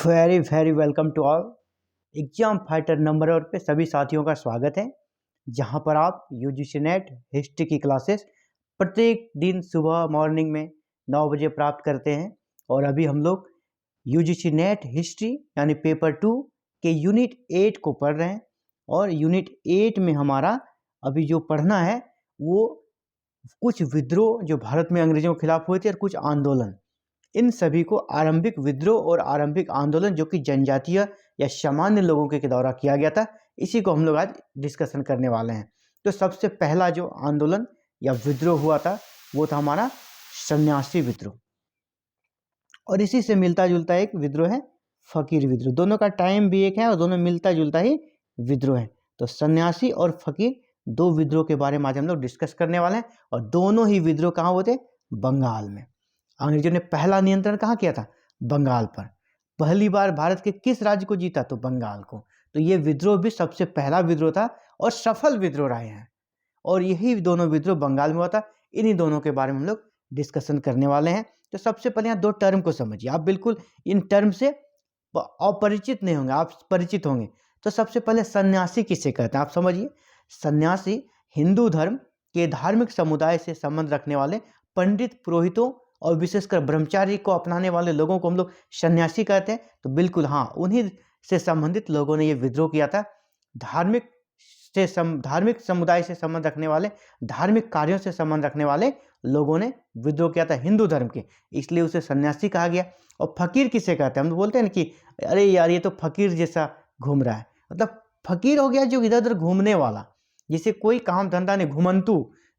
Very very welcome to all. Exam fighter number one पे सभी साथियों का स्वागत है, जहां पर आप यूजीसी नेट हिस्ट्री की क्लासेस प्रत्येक दिन सुबह मॉर्निंग में 9 बजे प्राप्त करते हैं। और अभी हम लोग यूजीसी नेट हिस्ट्री यानी पेपर 2 के यूनिट 8 को पढ़ रहे हैं। और यूनिट 8 में हमारा अभी जो पढ़ना है वो कुछ विद्रोह जो भारत में अंग्रेजों के खिलाफ हुए थे और कुछ आंदोलन, इन सभी को आरंभिक विद्रोह और आरंभिक आंदोलन जो कि जनजातीय या सामान्य लोगों के द्वारा किया गया था, इसी को हम लोग आज डिस्कशन करने वाले हैं। तो सबसे पहला जो आंदोलन या विद्रोह हुआ था वो था हमारा सन्यासी विद्रोह, और इसी से मिलता जुलता एक विद्रोह है फकीर विद्रोह। दोनों का टाइम भी एक है और दोनों मिलता जुलता ही विद्रोह है। तो सन्यासी और फकीर दो विद्रोह के बारे में आज हम लोग डिस्कस करने वाले हैं। और दोनों ही विद्रोह कहाँ हुए थे? बंगाल में। अंग्रेजों ने पहला नियंत्रण कहाँ किया था? बंगाल पर। पहली बार भारत के किस राज्य को जीता? तो बंगाल को। तो ये विद्रोह भी सबसे पहला विद्रोह था और सफल विद्रोह रहे हैं। और यही दोनों विद्रोह बंगाल में हुआ था। इन्हीं दोनों के बारे में हम लोग डिस्कशन करने वाले हैं। तो सबसे पहले यहाँ दो टर्म को समझिए। आप बिल्कुल इन टर्म से अपरिचित नहीं होंगे, आप परिचित होंगे। तो सबसे पहले सन्यासी किसे कहते हैं आप समझिए। सन्यासी हिंदू धर्म के धार्मिक समुदाय से संबंध रखने वाले पंडित, पुरोहितों और विशेषकर ब्रह्मचारी को अपनाने वाले लोगों को हम लोग सन्यासी कहते हैं। तो बिल्कुल हाँ, उन्हीं से संबंधित लोगों ने ये विद्रोह किया था। धार्मिक समुदाय से संबंध रखने वाले, धार्मिक कार्यों से संबंध रखने वाले लोगों ने विद्रोह किया था हिंदू धर्म के, इसलिए उसे सन्यासी कहा गया। और फकीर किसे कहते हैं? हम बोलते हैं ना कि अरे यार ये तो फकीर जैसा घूम रहा है, मतलब फकीर हो गया जो इधर उधर घूमने वाला, जिसे कोई काम धंधा नहीं,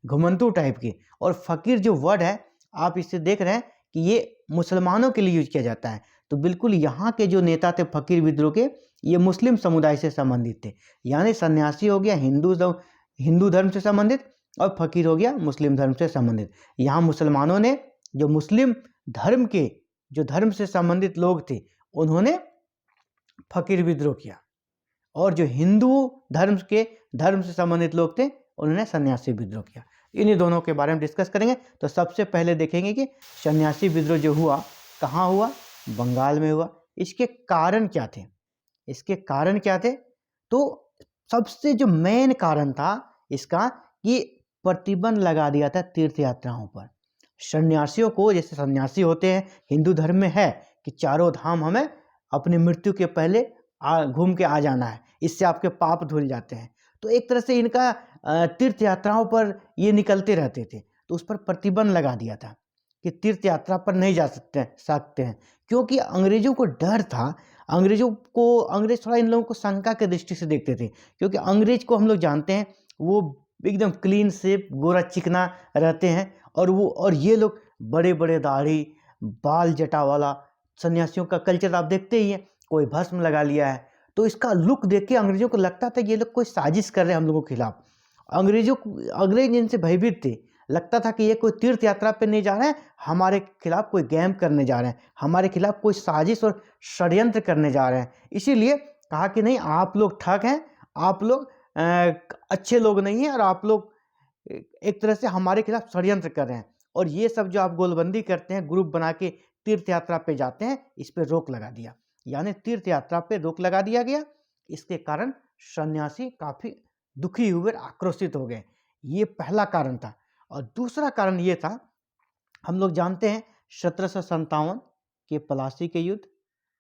घुमंतू टाइप के। और फकीर जो वर्ड है आप इससे देख रहे हैं कि ये मुसलमानों के लिए यूज किया जाता है। तो बिल्कुल यहाँ के जो नेता थे फकीर विद्रोह के, ये मुस्लिम समुदाय से संबंधित थे। यानी सन्यासी हो गया हिंदू धर्म से संबंधित और फकीर हो गया मुस्लिम धर्म से संबंधित। यहाँ मुसलमानों ने जो मुस्लिम धर्म के जो धर्म से संबंधित लोग थे उन्होंने फकीर विद्रोह किया, और जो हिंदू धर्म से संबंधित लोग थे उन्होंने सन्यासी विद्रोह किया। इन्हीं दोनों के बारे में डिस्कस करेंगे। तो सबसे पहले देखेंगे कि सन्यासी विद्रोह जो हुआ कहाँ हुआ? बंगाल में हुआ। इसके कारण क्या थे? तो सबसे जो मेन कारण था इसका कि प्रतिबंध लगा दिया था तीर्थ यात्राओं पर। सन्यासियों को, जैसे सन्यासी होते हैं हिंदू धर्म में है कि चारों धाम हमें अपनी मृत्यु के पहले घूम के आ जाना है, इससे आपके पाप धुल जाते हैं। तो एक तरह से इनका तीर्थ यात्राओं पर ये निकलते रहते थे। तो उस पर प्रतिबंध लगा दिया था कि तीर्थ यात्रा पर नहीं जा सकते हैं, क्योंकि अंग्रेजों को डर था। अंग्रेज थोड़ा इन लोगों को शंका के दृष्टि से देखते थे, क्योंकि अंग्रेज को हम लोग जानते हैं वो एकदम क्लीन शेप, गोरा चिकना रहते हैं। और ये लोग बड़े बड़े दाढ़ी, बाल जटा वाला, सन्यासियों का कल्चर आप देखते ही हैं, कोई भस्म लगा लिया है। तो इसका लुक देख के अंग्रेजों को लगता था ये लोग कोई साजिश कर रहे हैं हम लोगों के खिलाफ। अंग्रेज इनसे भयभीत थे। लगता था कि ये कोई तीर्थ यात्रा पे नहीं जा रहे हैं, हमारे खिलाफ कोई गेम करने जा रहे हैं, हमारे खिलाफ कोई साजिश और षड्यंत्र करने जा रहे हैं। इसीलिए कहा कि नहीं, आप लोग ठग हैं, आप लोग अच्छे लोग नहीं हैं, और आप लोग एक तरह से हमारे खिलाफ षड्यंत्र कर रहे हैं। और ये सब जो आप गोलबंदी करते हैं, ग्रुप बना के तीर्थ यात्रा पे जाते हैं, इस पर रोक लगा दिया। यानी तीर्थ यात्रा पे रोक लगा दिया गया। इसके कारण सन्यासी काफी दुखी हुए, आक्रोशित हो गए। ये पहला कारण था। और दूसरा कारण ये था, हम लोग जानते हैं 1757 के प्लासी के युद्ध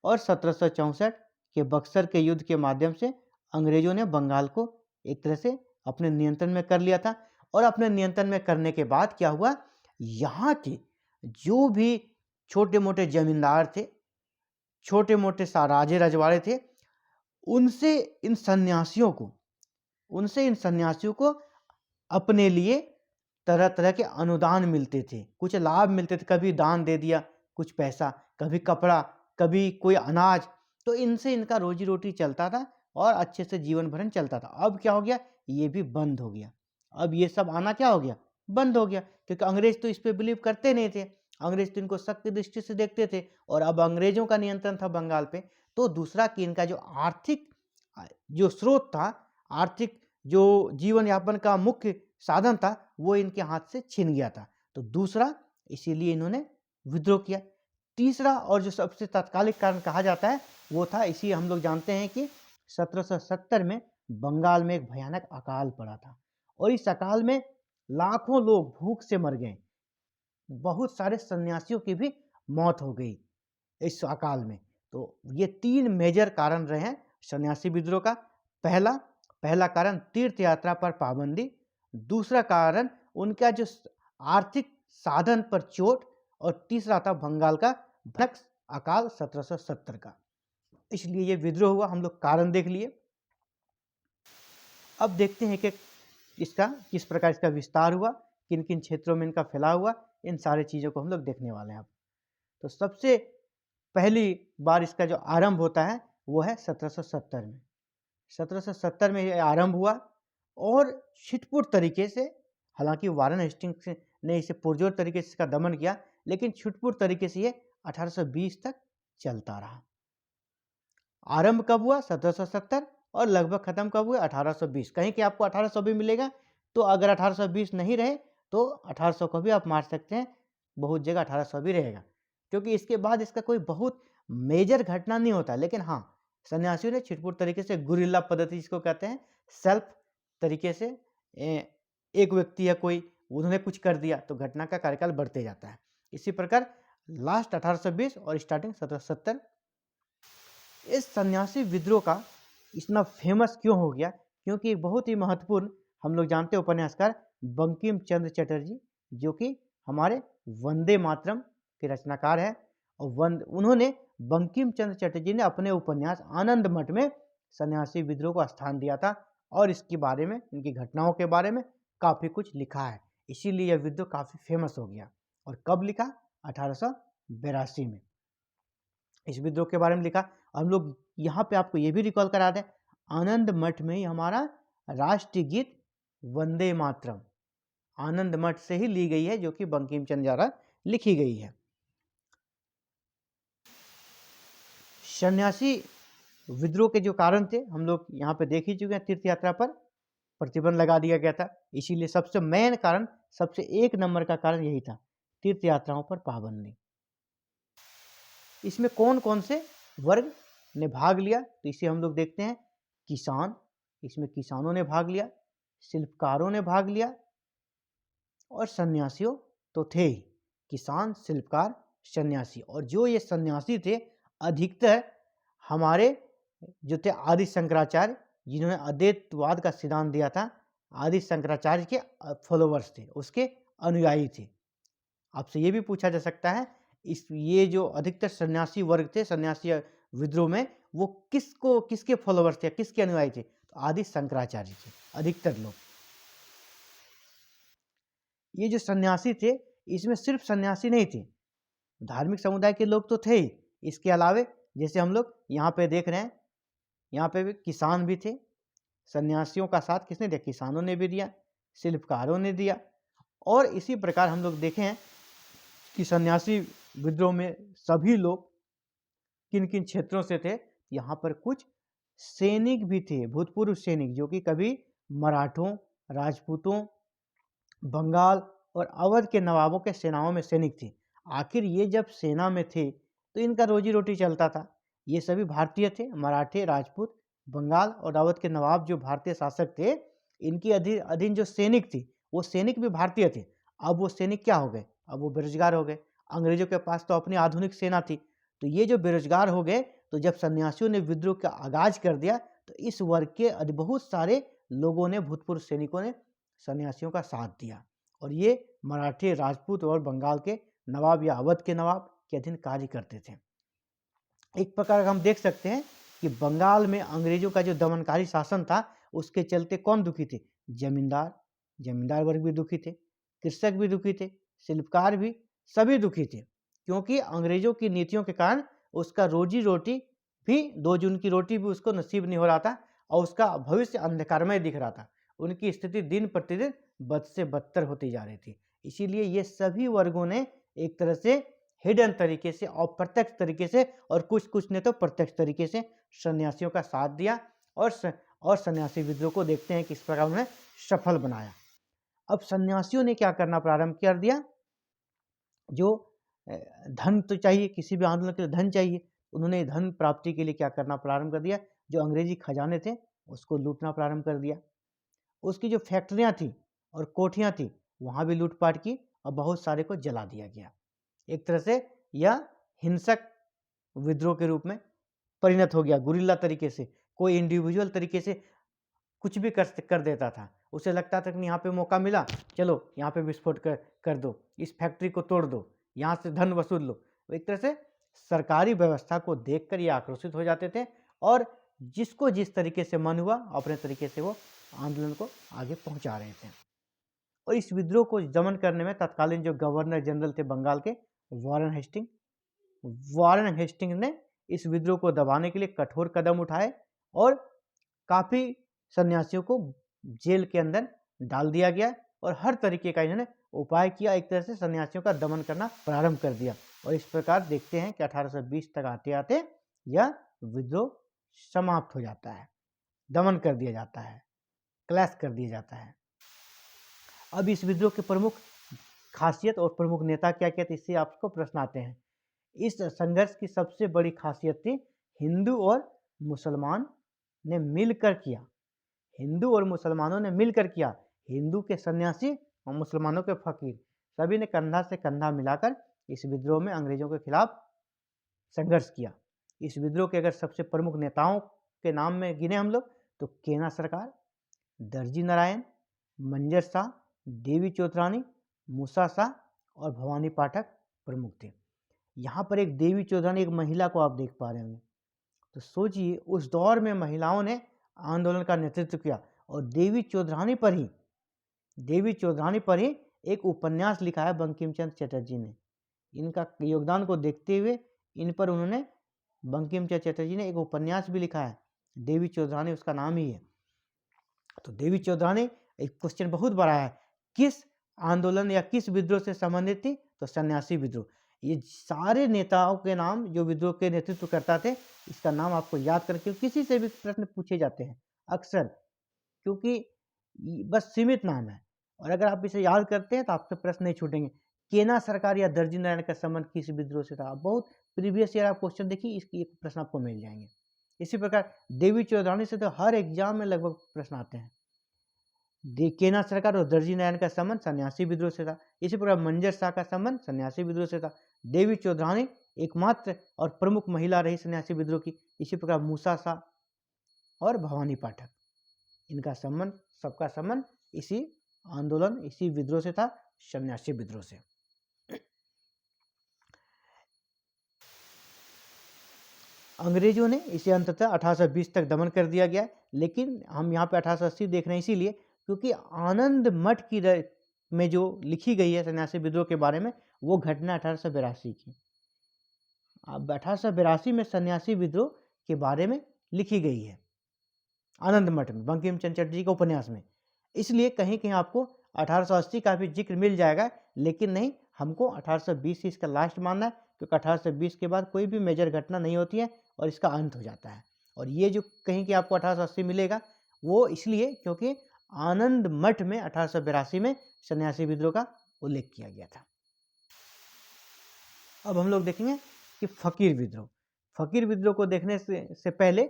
और 1764 के बक्सर के युद्ध के माध्यम से अंग्रेजों ने बंगाल को एक तरह से अपने नियंत्रण में कर लिया था। और अपने नियंत्रण में करने के बाद क्या हुआ, यहाँ के जो भी छोटे मोटे जमींदार थे, छोटे मोटे राजे रजवाड़े थे, उनसे इन सन्यासियों को अपने लिए तरह तरह के अनुदान मिलते थे, कुछ लाभ मिलते थे। कभी दान दे दिया, कुछ पैसा, कभी कपड़ा, कभी कोई अनाज। तो इनसे इनका रोजी रोटी चलता था और अच्छे से जीवन भरण चलता था। अब क्या हो गया, ये भी बंद हो गया। अब ये सब आना क्या हो गया, बंद हो गया, क्योंकि अंग्रेज तो इस पे बिलीव करते नहीं थे। अंग्रेज तो इनको शक की दृष्टि से देखते थे। और अब अंग्रेजों का नियंत्रण था बंगाल पे। तो दूसरा कि इनका जो आर्थिक जो स्रोत था, आर्थिक जो जीवन यापन का मुख्य साधन था, वो इनके हाथ से छिन गया था। तो दूसरा, इसीलिए इन्होंने विद्रोह किया। तीसरा और जो सबसे तात्कालिक कारण कहा जाता है वो था। इसी हम लोग जानते हैं कि 1770 में बंगाल में एक भयानक अकाल पड़ा था और इस अकाल में लाखों लोग भूख से मर गए। बहुत सारे सन्यासियों की भी मौत हो गई इस अकाल में। तो ये 3 मेजर कारण रहे हैं सन्यासी विद्रोह का। पहला पहला कारण तीर्थ यात्रा पर पाबंदी, दूसरा कारण उनका जो आर्थिक साधन पर चोट, और तीसरा था बंगाल का भयानक अकाल 1770 का। इसलिए ये विद्रोह हुआ। हम लोग कारण देख लिए। अब देखते हैं कि इसका किस प्रकार इसका विस्तार हुआ, किन किन क्षेत्रों में इनका फैलाव हुआ, इन सारी चीज़ों को हम लोग देखने वाले हैं अब। तो सबसे पहली बार इसका जो आरंभ होता है वो है 1770 में। 1770 में ये आरंभ हुआ और छिटपुट तरीके से, हालांकि वारेन हेस्टिंग्स ने इसे पुरजोर तरीके से इसका दमन किया, लेकिन छुटपुट तरीके से ये 1820 तक चलता रहा। आरंभ कब हुआ? 1770, और लगभग खत्म कब हुआ? 1820। कहीं कि आपको 1800 भी मिलेगा, तो अगर 1820 नहीं रहे तो 1800 को भी आप मार सकते हैं, बहुत जगह 1800 भी रहेगा, क्योंकि इसके बाद इसका कोई बहुत मेजर घटना नहीं होता। लेकिन हाँ, सन्यासियों ने छिटपुट तरीके से गुरिल्ला पद्धति जिसको कहते हैं, सेल्फ तरीके से एक व्यक्ति या कोई उन्होंने कुछ कर दिया तो घटना का कार्यकाल बढ़ते जाता है। इसी प्रकार लास्ट 1820 और स्टार्टिंग 1770। इस सन्यासी विद्रोह का इतना फेमस क्यों हो गया? क्योंकि बहुत ही महत्वपूर्ण, हम लोग जानते हैं उपन्यासकार बंकिम चंद्र चटर्जी, जो कि हमारे वंदे मातरम के रचनाकार है। और उन्होंने बंकिम चंद्र चटर्जी ने अपने उपन्यास आनंद मठ में सन्यासी विद्रोह को स्थान दिया था और इसके बारे में, इनकी घटनाओं के बारे में काफ़ी कुछ लिखा है। इसीलिए यह विद्रोह काफ़ी फेमस हो गया। और कब लिखा? 1882 में इस विद्रोह के बारे में लिखा। हम लोग यहाँ पे आपको ये भी रिकॉल करा दें, आनंद मठ में ही हमारा राष्ट्रीय गीत वंदे मातरम आनंद मठ से ही ली गई है, जो कि बंकिम चंद्र द्वारा लिखी गई है। सन्यासी विद्रोह के जो कारण थे हम लोग यहाँ पे देख ही चुके हैं। तीर्थ यात्रा पर प्रतिबंध लगा दिया गया था, इसीलिए सबसे मेन कारण, सबसे एक नंबर का कारण यही था, तीर्थ यात्राओं पर पाबंदी। इसमें कौन कौन से वर्ग ने भाग लिया? तो इसे हम लोग देखते हैं। किसान, इसमें किसानों ने भाग लिया, शिल्पकारों ने भाग लिया, और सन्यासियों तो थे ही। किसान, शिल्पकार, सन्यासी। और जो ये सन्यासी थे अधिकतर हमारे जो थे आदि शंकराचार्य, जिन्होंने अद्वैतवाद का सिद्धांत दिया था, आदि शंकराचार्य के फॉलोवर्स थे, उसके अनुयायी थे। आपसे ये भी पूछा जा सकता है, ये जो अधिकतर सन्यासी वर्ग थे सन्यासी विद्रोह में, वो किसके फॉलोवर्स थे, किसके अनुयायी थे? तो आदि शंकराचार्य थे अधिकतर लोग। ये जो सन्यासी थे, इसमें सिर्फ सन्यासी नहीं थे, धार्मिक समुदाय के लोग तो थे ही। इसके अलावे जैसे हम लोग यहाँ पे देख रहे हैं, यहाँ पे भी किसान भी थे। सन्यासियों का साथ किसने दिया? किसानों ने भी दिया, शिल्पकारों ने दिया। और इसी प्रकार हम लोग देखें कि सन्यासी विद्रोह में सभी लोग किन किन क्षेत्रों से थे। यहाँ पर कुछ सैनिक भी थे, भूतपूर्व सैनिक, जो कि कभी मराठों, राजपूतों, बंगाल और अवध के नवाबों के सेनाओं में सैनिक थे। आखिर ये जब सेना में थे तो इनका रोजी रोटी चलता था। ये सभी भारतीय थे, मराठे, राजपूत, बंगाल और अवध के नवाब जो भारतीय शासक थे, इनके अधीन जो सैनिक थे वो सैनिक भी भारतीय थे। अब वो सैनिक क्या हो गए? अब वो बेरोजगार हो गए। अंग्रेजों के पास तो अपनी आधुनिक सेना थी, तो ये जो बेरोजगार हो गए, तो जब सन्यासियों ने विद्रोह का आगाज कर दिया तो इस वर्ग के बहुत सारे लोगों ने, भूतपूर्व सैनिकों ने सन्यासियों का साथ दिया, और ये मराठी, राजपूत और बंगाल के नवाब या अवध के नवाब के अधीन कार्य करते थे। एक प्रकार हम देख सकते हैं कि बंगाल में अंग्रेजों का जो दमनकारी शासन था, उसके चलते कौन दुखी थे? जमींदार वर्ग भी दुखी थे, कृषक भी दुखी थे, शिल्पकार भी, सभी दुखी थे, क्योंकि अंग्रेजों की नीतियों के कारण उसका रोजी रोटी भी, 2 जून की रोटी भी उसको नसीब नहीं हो रहा था, और उसका भविष्य अंधकारमय दिख रहा था। उनकी स्थिति दिन प्रतिदिन बद से बदतर होती जा रही थी। इसीलिए ये सभी वर्गों ने एक तरह से हिडन तरीके से, अप्रत्यक्ष तरीके से, और कुछ ने तो प्रत्यक्ष तरीके से सन्यासियों का साथ दिया, और सन्यासी विद्रोह को देखते हैं किस प्रकार उन्हें सफल बनाया। अब सन्यासियों ने क्या करना प्रारंभ कर दिया? जो धन तो चाहिए, किसी भी आंदोलन के लिए धन चाहिए, उन्होंने धन प्राप्ति के लिए क्या करना प्रारंभ कर दिया, जो अंग्रेजी खजाने थे उसको लूटना प्रारंभ कर दिया। उसकी जो फैक्ट्रियां थी और कोठियां थी वहां भी लूटपाट की और बहुत सारे को जला दिया गया। एक तरह से यह हिंसक विद्रोह के रूप में परिणत हो गया। गुरिल्ला तरीके से कोई इंडिविजुअल तरीके से कुछ भी कर देता था। उसे लगता था कि यहाँ पे मौका मिला, चलो यहाँ पे विस्फोट कर दो, इस फैक्ट्री को तोड़ दो, यहाँ से धन वसूल लो। एक तरह से सरकारी व्यवस्था को देखकर ये आक्रोशित हो जाते थे और जिसको जिस तरीके से मन हुआ अपने तरीके से वो आंदोलन को आगे पहुंचा रहे थे। और इस विद्रोह को दमन करने में तत्कालीन जो गवर्नर जनरल थे बंगाल के, वॉरेन हेस्टिंग ने इस विद्रोह को दबाने के लिए कठोर कदम उठाए और काफी सन्यासियों को जेल के अंदर डाल दिया गया और हर तरीके का इन्होंने उपाय किया। एक तरह से सन्यासियों का दमन करना प्रारंभ कर दिया और इस प्रकार देखते हैं कि 1820 तक आते आते यह विद्रोह समाप्त हो जाता है, दमन कर दिया जाता है, क्लैश कर दिया जाता है। अब इस विद्रोह के प्रमुख खासियत और प्रमुख नेता क्या क्या थे, इससे आपको प्रश्न आते हैं। इस संघर्ष की सबसे बड़ी खासियत थी हिंदू और मुसलमान ने मिलकर किया। हिंदू और मुसलमानों ने मिलकर किया। हिंदू के सन्यासी और मुसलमानों के फकीर सभी ने कंधा से कंधा मिलाकर इस विद्रोह में अंग्रेजों के खिलाफ संघर्ष किया। इस विद्रोह के अगर सबसे प्रमुख नेताओं के नाम में गिने हम लोग तो केना सरकार, दर्जी नारायण, मंजर शाह, देवी चौधरानी, मूसा शाह और भवानी पाठक प्रमुख थे। यहाँ पर एक देवी चौधरानी, एक महिला को आप देख पा रहे होंगे। तो सोचिए उस दौर में महिलाओं ने आंदोलन का नेतृत्व किया और देवी चौधरानी पर ही एक उपन्यास लिखा है बंकिम चंद्र चटर्जी ने। इनका योगदान को देखते हुए इन पर उन्होंने, बंकिम चंद्र चटर्जी ने एक उपन्यास भी लिखा है, देवी चौधरानी उसका नाम ही है। तो देवी चौधरानी, एक क्वेश्चन बहुत बड़ा है, किस आंदोलन या किस विद्रोह से संबंधित थी, तो सन्यासी विद्रोह। ये सारे नेताओं के नाम जो विद्रोह के नेतृत्व करता थे, इसका नाम आपको याद करके किसी से भी प्रश्न पूछे जाते हैं अक्सर, क्योंकि बस सीमित नाम है और अगर आप इसे याद करते हैं तो आपसे प्रश्न नहीं छूटेंगे। केना सरकार या दर्जी नारायण का संबंध किस विद्रोह से था, बहुत प्रीवियस ईयर आप क्वेश्चन देखिए, इसकी एक प्रश्न आपको मिल जाएंगे। इसी प्रकार देवी चौधरानी से तो हर एग्जाम में लगभग प्रश्न आते हैं। केना सरकार और दर्जी नारायण का संबंध सन्यासी विद्रोह से था। इसी प्रकार मंजर शाह का संबंध सन्यासी विद्रोह से था। देवी चौधरानी एकमात्र और प्रमुख महिला रही सन्यासी विद्रोह की। इसी प्रकार मूसा शाह और भवानी पाठक, इनका संबंध, सबका संबंध इसी आंदोलन, इसी विद्रोह से था, सन्यासी विद्रोह से। अंग्रेजों ने इसे अंततः 1820 तक दमन कर दिया गया, लेकिन हम यहाँ पे 1880 देख रहे हैं इसीलिए क्योंकि आनंद मठ की में जो लिखी गई है सन्यासी विद्रोह के बारे में, वो घटना 1882 की। अब 1882 में सन्यासी विद्रोह के बारे में लिखी गई है आनंद मठ में, बंकिम चंद्र चटर्जी के उपन्यास में। इसलिए कहीं कहीं आपको 1880 का भी जिक्र मिल जाएगा, लेकिन नहीं, हमको 1820 ही इसका लास्ट मानना है क्योंकि 1820 के बाद कोई भी मेजर घटना नहीं होती है और इसका अंत हो जाता है। और ये जो कहीं कि आपको 1880 मिलेगा वो इसलिए क्योंकि आनंद मठ में 1882 में सन्यासी विद्रोह का उल्लेख किया गया था। अब हम लोग देखेंगे कि फकीर विद्रोह। फकीर विद्रोह को देखने से पहले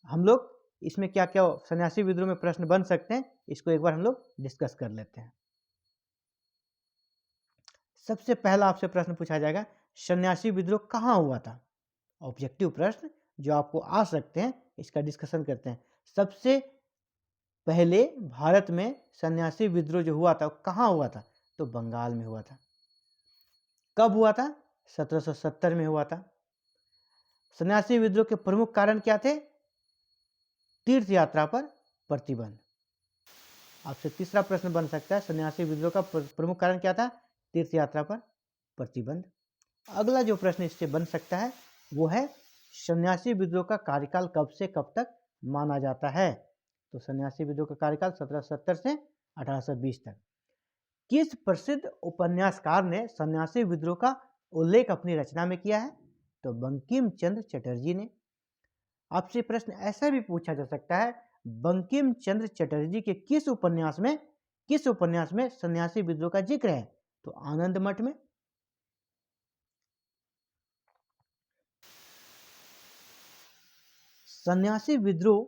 हम लोग इसमें क्या क्या सन्यासी विद्रोह में प्रश्न बन सकते हैं, इसको एक बार हम लोग डिस्कस कर लेते हैं। सबसे पहला आपसे प्रश्न पूछा जाएगा, सन्यासी विद्रोह कहाँ हुआ था? ऑब्जेक्टिव प्रश्न जो आपको आ सकते हैं, इसका डिस्कशन करते हैं। सबसे पहले भारत में सन्यासी विद्रोह जो हुआ था कहाँ हुआ था? तो बंगाल में हुआ था। कब हुआ था? 1770 में हुआ था। सन्यासी विद्रोह के प्रमुख कारण क्या थे? तीर्थ यात्रा पर प्रतिबंध। आपसे तीसरा प्रश्न बन सकता है, सन्यासी विद्रोह का प्रमुख कारण क्या था? तीर्थ यात्रा पर प्रतिबंध। अगला जो प्रश्न इससे बन सकता है वो है, सन्यासी विद्रोह का कार्यकाल कब से कब तक माना जाता है? तो सन्यासी विद्रोह का कार्यकाल 1770 से 1820 तक। किस प्रसिद्ध उपन्यासकार ने सन्यासी विद्रोह का उल्लेख अपनी रचना में किया है? तो बंकिम चंद्र चटर्जी ने। आपसे प्रश्न ऐसा भी पूछा जा सकता है, बंकिम चंद्र चटर्जी के किस उपन्यास में सन्यासी विद्रोह का जिक्र है? तो आनंद मठ में। सन्यासी विद्रोह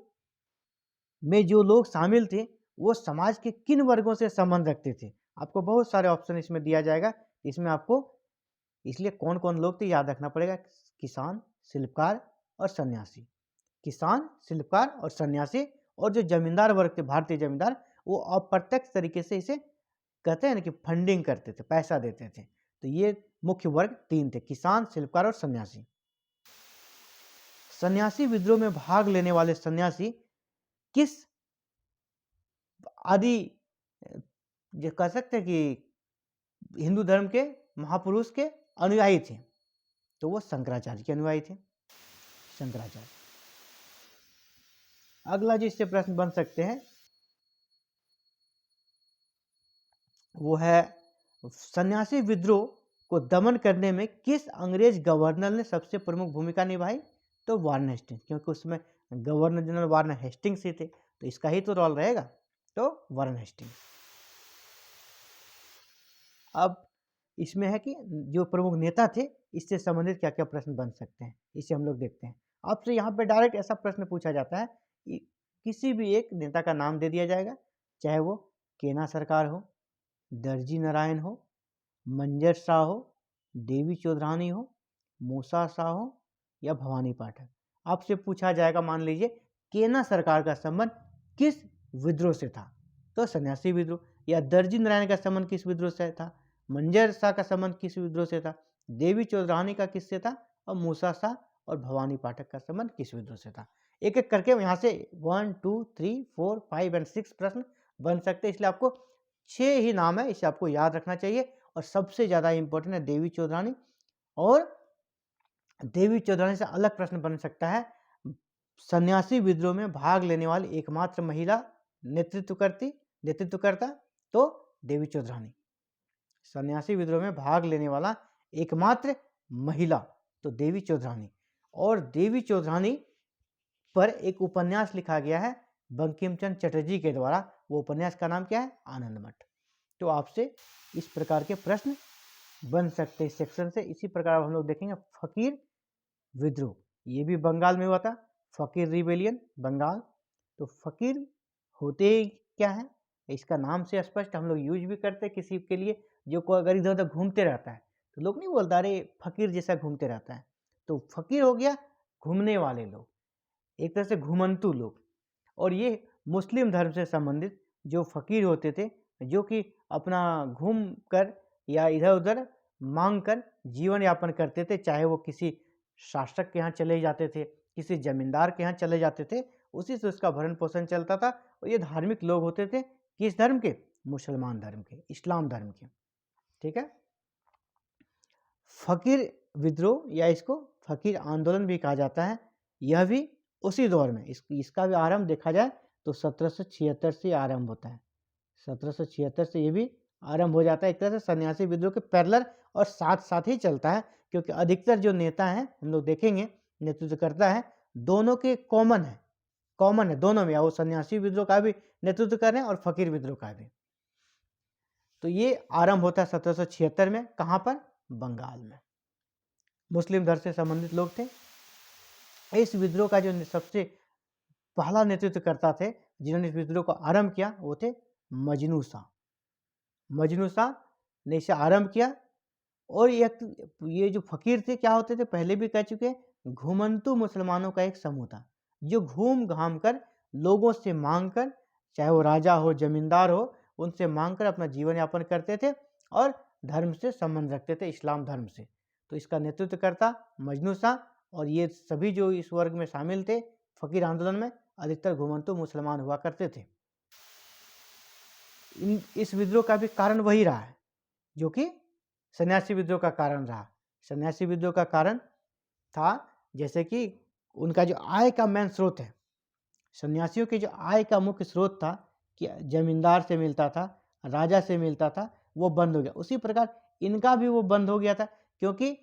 में जो लोग शामिल थे वो समाज के किन वर्गों से संबंध रखते थे? आपको बहुत सारे ऑप्शन इसमें दिया जाएगा। इसमें आपको इसलिए कौन कौन लोग थे याद रखना पड़ेगा। किसान, शिल्पकार और सन्यासी। किसान, शिल्पकार और सन्यासी। और जो जमींदार वर्ग थे, भारतीय जमींदार, वो अप्रत्यक्ष तरीके से इसे कहते हैं ना कि फंडिंग करते थे, पैसा देते थे। तो ये मुख्य वर्ग तीन थे, किसान, शिल्पकार और सन्यासी। सन्यासी विद्रोह में भाग लेने वाले सन्यासी किस आदि जो कह सकते हैं कि हिंदू धर्म के महापुरुष के अनुयायी थे? तो वो शंकराचार्य के अनुयायी थे, शंकराचार्य। अगला जिससे प्रश्न बन सकते हैं वो है सन्यासी विद्रोह को दमन करने में किस अंग्रेज गवर्नर ने सबसे प्रमुख भूमिका निभाई? तो वारन हेस्टिंग्स, क्योंकि उसमें गवर्नर जनरल वारन हेस्टिंग्स ही थे, तो इसका ही तो रोल रहेगा, तो वारन हेस्टिंग्स। अब इसमें है कि जो प्रमुख नेता थे इससे संबंधित क्या क्या प्रश्न बन सकते हैं, इसे हम लोग देखते हैं। आपसे यहाँ पे डायरेक्ट ऐसा प्रश्न पूछा जाता है कि किसी भी एक नेता का नाम दे दिया जाएगा, चाहे वो केना सरकार हो, दर्जी नारायण हो, मंजर शाह हो, देवी चौधरानी हो, मूसा शाह हो या भवानी पाठक। आपसे पूछा जाएगा, मान लीजिए केना सरकार का संबंध किस विद्रोह से था? तो सन्यासी विद्रोह। या दर्जी नारायण का संबंध किस विद्रोह से था? मंजर शाह का संबंध किस विद्रोह से था? देवी चौधरानी का किससे था? और मूसा शाह और भवानी पाठक का संबंध किस विद्रोह से था? एक एक करके यहाँ से 1 2 3 4 5 और 6 प्रश्न बन सकते हैं, इसलिए आपको 6 ही नाम है, इसे आपको याद रखना चाहिए। और सबसे ज़्यादा इंपॉर्टेंट है देवी चौधरानी। और देवी चौधरानी से अलग प्रश्न बन सकता है, सन्यासी विद्रोह में भाग लेने वाली एकमात्र महिला नेतृत्वकर्ता, तो देवी चौधरानी। सन्यासी विद्रोह में भाग लेने वाला एकमात्र महिला तो देवी चौधरानी। और देवी चौधरानी पर एक उपन्यास लिखा गया है बंकिम चंद्र चटर्जी के द्वारा। वो उपन्यास का नाम क्या है? आनंद मठ। तो आपसे इस प्रकार के प्रश्न बन सकते हैं इस सेक्शन से। इसी प्रकार हम लोग देखेंगे फकीर विद्रोह, ये भी बंगाल में हुआ था, फकीर रिबेलियन बंगाल। तो फकीर होते क्या है? इसका नाम से स्पष्ट, हम लोग यूज भी करते हैं किसी के लिए जो को अगर इधर उधर घूमते रहता है तो लोग नहीं बोलता अरे फकीर जैसा घूमते रहता है। तो फकीर हो गया घूमने वाले लोग, एक तरह से घुमंतु लोग। और ये मुस्लिम धर्म से संबंधित जो फकीर होते थे, जो कि अपना घूम कर या इधर उधर मांग कर जीवन यापन करते थे, चाहे वो किसी शासक के यहाँ चले जाते थे, किसी जमींदार के यहाँ चले जाते थे, उसी से उसका भरण पोषण चलता था। और ये धार्मिक लोग होते थे, किस धर्म के? मुसलमान धर्म के, इस्लाम धर्म के। ठीक है। फकीर विद्रोह या इसको फकीर आंदोलन भी कहा जाता है, यह भी उसी दौर में इसका भी आरंभ देखा जाए तो 1776 से आरंभ होता है। 1776 से ये भी आरंभ हो जाता है। एक तरह से सन्यासी विद्रोह के पैरेलल और साथ साथ ही चलता है, क्योंकि अधिकतर जो नेता हैं हम लोग देखेंगे नेतृत्व करता है, दोनों के कॉमन है दोनों में, वो सन्यासी विद्रोह का भी नेतृत्व कर रहे हैं और फकीर विद्रोह का भी। तो ये आरंभ होता है 1776 में। कहाँ पर? बंगाल में। मुस्लिम धर्म से संबंधित लोग थे। इस विद्रोह का जो सबसे पहला नेतृत्व करता थे, जिन्होंने इस विद्रोह को आरंभ किया, वो थे मजनू शाह। मजनू शाह ने इसे आरंभ किया। और ये जो फकीर थे क्या होते थे, पहले भी कह चुके, घुमंतु मुसलमानों का एक समूह था, जो घूम घाम कर लोगों से मांग कर, चाहे वो राजा हो जमींदार हो, उनसे मांग कर अपना जीवन यापन करते थे और धर्म से संबंध रखते थे, इस्लाम धर्म से। तो इसका नेतृत्व करता मजनू शाह। और ये सभी जो इस वर्ग में शामिल थे फकीर आंदोलन में, अधिकतर घुमंतु मुसलमान हुआ करते थे। इस विद्रोह का भी कारण वही रहा है जो कि सन्यासी विद्रोह का कारण रहा। सन्यासी विद्रोह का कारण था जैसे कि उनका जो आय का मेन स्रोत है, सन्यासियों के जो आय का मुख्य स्रोत था कि जमींदार से मिलता था, राजा से मिलता था, वो बंद हो गया। उसी प्रकार इनका भी वो बंद हो गया था, क्योंकि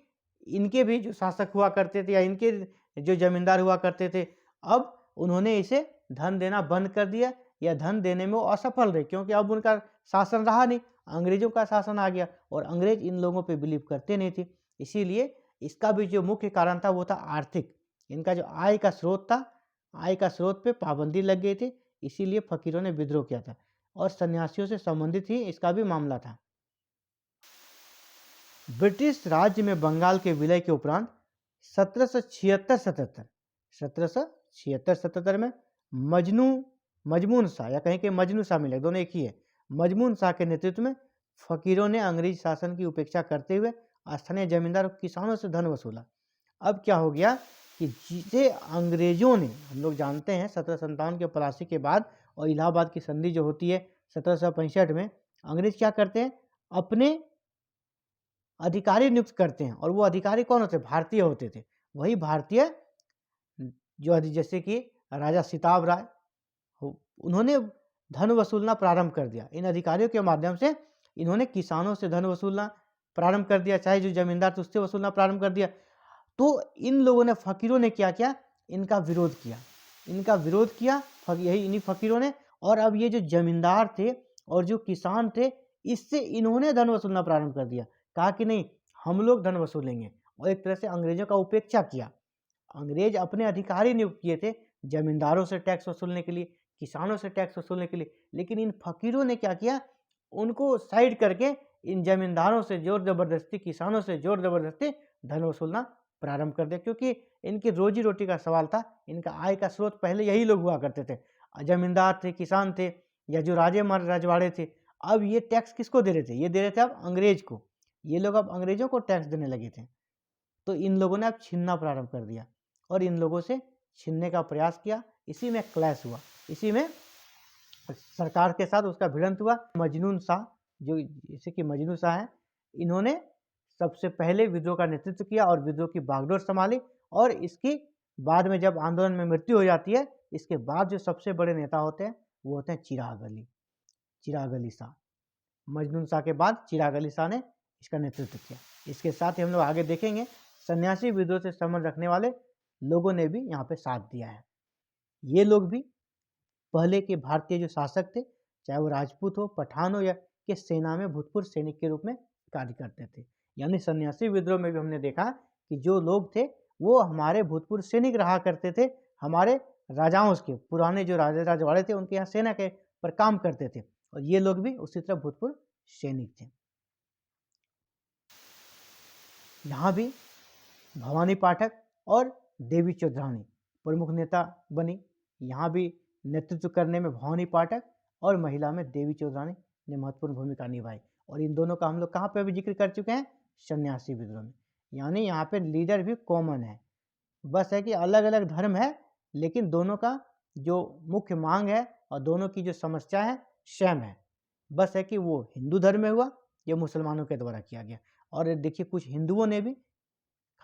इनके भी जो शासक हुआ करते थे या इनके जो जमींदार हुआ करते थे, अब उन्होंने इसे धन देना बंद कर दिया या धन देने में वो असफल रहे, क्योंकि अब उनका शासन रहा नहीं, अंग्रेजों का शासन आ गया और अंग्रेज इन लोगों पे बिलीव करते नहीं थे। इसीलिए इसका भी जो मुख्य कारण था वो था आर्थिक। इनका जो आय का स्रोत था आय का स्रोत पे पाबंदी लग गई थी, इसीलिए फकीरों ने विद्रोह किया था और सन्यासियों से संबंधित ही इसका भी मामला था। ब्रिटिश राज्य में बंगाल के विलय के उपरांत 1776-77 में मजमून शाह या कहीं के मजनू शाह मिले, दोनों एक ही है, मजमून शाह के नेतृत्व में फकीरों ने अंग्रेज शासन की उपेक्षा करते हुए स्थानीय जमींदार और किसानों से धन वसूला। अब क्या हो गया कि जिसे अंग्रेजों ने, हम लोग जानते हैं 1757 के पलासी के बाद और इलाहाबाद की संधि जो होती है 1765 में, अंग्रेज क्या करते हैं, अपने अधिकारी नियुक्त करते हैं और वो अधिकारी कौन होते, भारतीय होते थे। वही भारतीय जो जैसे कि राजा सिताब राय, उन्होंने धन वसूलना प्रारंभ कर दिया। इन अधिकारियों के माध्यम से इन्होंने किसानों से धन वसूलना प्रारंभ कर दिया, चाहे जो जमींदार थे उससे वसूलना प्रारंभ कर दिया। तो इन लोगों ने, फकीरों ने क्या किया, इनका विरोध किया, यही इन्हीं फकीरों ने। और अब ये जो जमींदार थे और जो किसान थे, इससे इन्होंने धन वसूलना प्रारंभ कर दिया। कहा कि नहीं, हम लोग धन वसूलेंगे, और एक तरह से अंग्रेजों का उपेक्षा किया। अंग्रेज अपने अधिकारी नियुक्त किए थे जमींदारों से टैक्स वसूलने के लिए, किसानों से टैक्स वसूलने के लिए, लेकिन इन फकीरों ने क्या किया, उनको साइड करके इन जमींदारों से जोर जबरदस्ती, किसानों से जोर जबरदस्ती धन वसूलना प्रारंभ कर दिया। क्योंकि इनकी रोजी रोटी का सवाल था, इनका आय का स्रोत पहले यही लोग हुआ करते थे, जमींदार थे, किसान थे, या जो राजे रजवाड़े थे। अब ये टैक्स किसको दे रहे थे, ये दे रहे थे अब अंग्रेज को। ये लोग अब अंग्रेजों को टैक्स देने लगे थे। तो इन लोगों ने अब छीनना प्रारंभ कर दिया और इन लोगों से छीनने का प्रयास किया। इसी में क्लैश हुआ, इसी में सरकार के साथ उसका भिड़ंत हुआ। मजनून शाह, जो जैसे कि मजनू शाह है, इन्होंने सबसे पहले विद्रोह का नेतृत्व किया और विद्रोह की बागडोर संभाली। और इसकी बाद में जब आंदोलन में मृत्यु हो जाती है, इसके बाद जो सबसे बड़े नेता होते हैं वो होते हैं चिराग अली शाह। मजनून शाह के बाद चिराग अली शाह ने इसका नेतृत्व किया। इसके साथ ही हम लोग आगे देखेंगे सन्यासी विद्रोह से संबंध रखने वाले लोगों ने भी यहाँ पे साथ दिया है। ये लोग भी पहले के भारतीय जो शासक थे, चाहे वो राजपूत हो, पठान हो, या के सेना में भूतपूर्व सैनिक के रूप में कार्य करते थे। यानी सन्यासी विद्रोह में भी हमने देखा कि जो लोग थे वो हमारे भूतपूर्व सैनिक रहा करते थे, हमारे राजाओं के, पुराने जो राजा रजवाड़े थे उनके यहाँ सेना के पर काम करते थे, और ये लोग भी उसी तरह भूतपूर्व सैनिक थे। यहाँ भी भवानी पाठक और देवी चौधरानी प्रमुख नेता बनी। यहाँ भी नेतृत्व करने में भवानी पाठक और महिला में देवी चौधरानी ने महत्वपूर्ण भूमिका निभाई। और इन दोनों का हम लोग कहाँ पे भी जिक्र कर चुके हैं, सन्यासी विद्रोह में। यानी यहाँ पे लीडर भी कॉमन है, बस है कि अलग अलग धर्म है, लेकिन दोनों का जो मुख्य मांग है और दोनों की जो समस्या है सेम है। बस है कि वो हिंदू धर्म में हुआ, ये मुसलमानों के द्वारा किया गया। और देखिए कुछ हिंदुओं ने भी,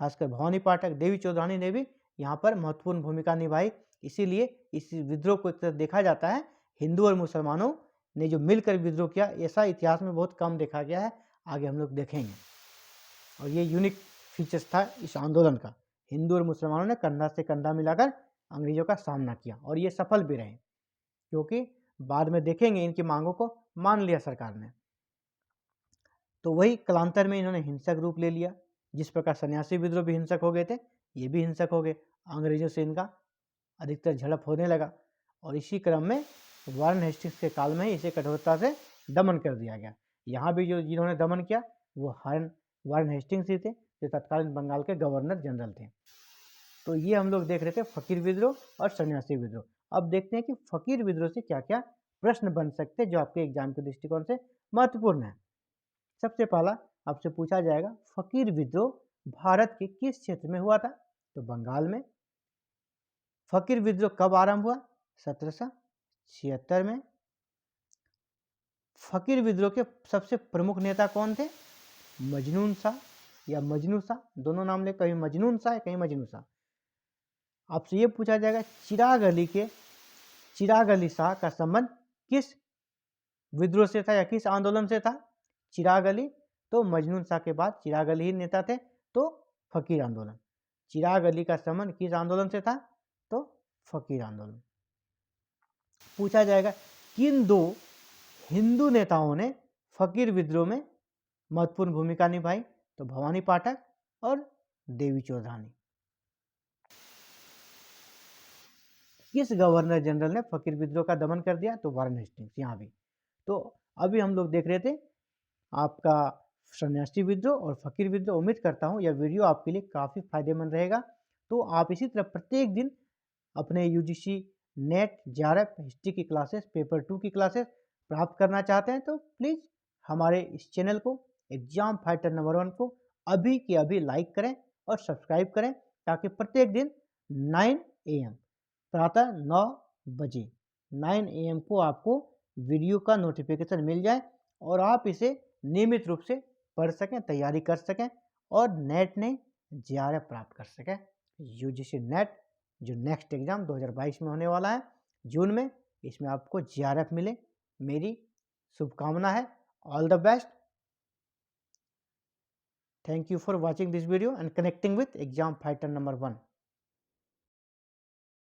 खासकर भवानी पाठक, देवी चौधरानी ने भी यहाँ पर महत्वपूर्ण भूमिका निभाई। इसीलिए इस विद्रोह को एक तरह देखा जाता है, हिंदू और मुसलमानों ने जो मिलकर विद्रोह किया, ऐसा इतिहास में बहुत कम देखा गया है। आगे हम लोग देखेंगे। और ये यूनिक फीचर्स था इस आंदोलन का। हिंदू और मुसलमानों ने कंधा से कंधा मिलाकर अंग्रेजों का सामना किया और ये सफल भी रहे, क्योंकि बाद में देखेंगे इनकी मांगों को मान लिया सरकार ने। तो वही कालांतर में इन्होंने हिंसक रूप ले लिया। जिस प्रकार सन्यासी विद्रोह भी हिंसक हो गए थे, ये भी हिंसक हो गए। अंग्रेजों से इनका अधिकतर झड़प होने लगा और इसी क्रम में वारेन हेस्टिंग्स के काल में ही इसे कठोरता से दमन कर दिया गया। यहाँ भी जो जिन्होंने दमन किया वो वारेन हेस्टिंग्स ही थे, जो तत्कालीन बंगाल के गवर्नर जनरल थे। तो ये हम लोग देख रहे थे फकीर विद्रोह और सन्यासी विद्रोह। अब देखते हैं कि फकीर विद्रोह से क्या क्या प्रश्न बन सकते हैं जो आपके एग्जाम के दृष्टिकोण से महत्वपूर्ण है। सबसे पहला आपसे पूछा जाएगा, फकीर विद्रोह भारत के किस क्षेत्र में हुआ था? तो बंगाल में। फकीर विद्रोह कब आरंभ हुआ? 1776 में। फकीर विद्रोह के सबसे प्रमुख नेता कौन थे? मजनून शाह या मजनू शाह, दोनों नाम ले, कहीं मजनून शाह कहीं मजनू शाह। आपसे ये पूछा जाएगा चिराग अली शाह का संबंध किस विद्रोह से था या किस आंदोलन से था? चिराग अली, तो मजनून शाह के बाद चिराग अली ही नेता थे, तो फकीर आंदोलन। चिराग अली का संबंध किस आंदोलन से था? तो फकीर आंदोलन। पूछा जाएगा किन दो हिंदू नेताओं ने फकीर विद्रोह में महत्वपूर्ण भूमिका निभाई? तो भवानी पाठक और देवी चौधरानी। किस गवर्नर जनरल ने फकीर विद्रोह का दमन कर दिया? तो वारेन हेस्टिंग्स, यहाँ भी। तो अभी हम लोग देख रहे थे आपका सन्यासी विद्रोह और फकीर विद्रोह। उम्मीद करता हूँ यह वीडियो आपके लिए काफ़ी फायदेमंद रहेगा। तो आप इसी तरह प्रत्येक दिन अपने यूजीसी नेट, जेआरएफ, हिस्ट्री की क्लासेस, पेपर 2 की क्लासेस प्राप्त करना चाहते हैं तो प्लीज़ हमारे इस चैनल को, एग्जाम फाइटर नंबर 1 को अभी के अभी लाइक करें और सब्सक्राइब करें, ताकि प्रत्येक दिन 9 AM प्रातः 9 बजे 9 AM को आपको वीडियो का नोटिफिकेशन मिल जाए और आप इसे नियमित रूप से पढ़ सकें, तैयारी कर सकें और नेट ने जेआरएफ प्राप्त कर सकें। यूजीसी नेट जो नेक्स्ट एग्जाम 2022 में होने वाला है जून में, इसमें आपको जेआरएफ मिले, मेरी शुभकामना है। All the best. Thank you for watching this video and connecting with exam fighter number 1।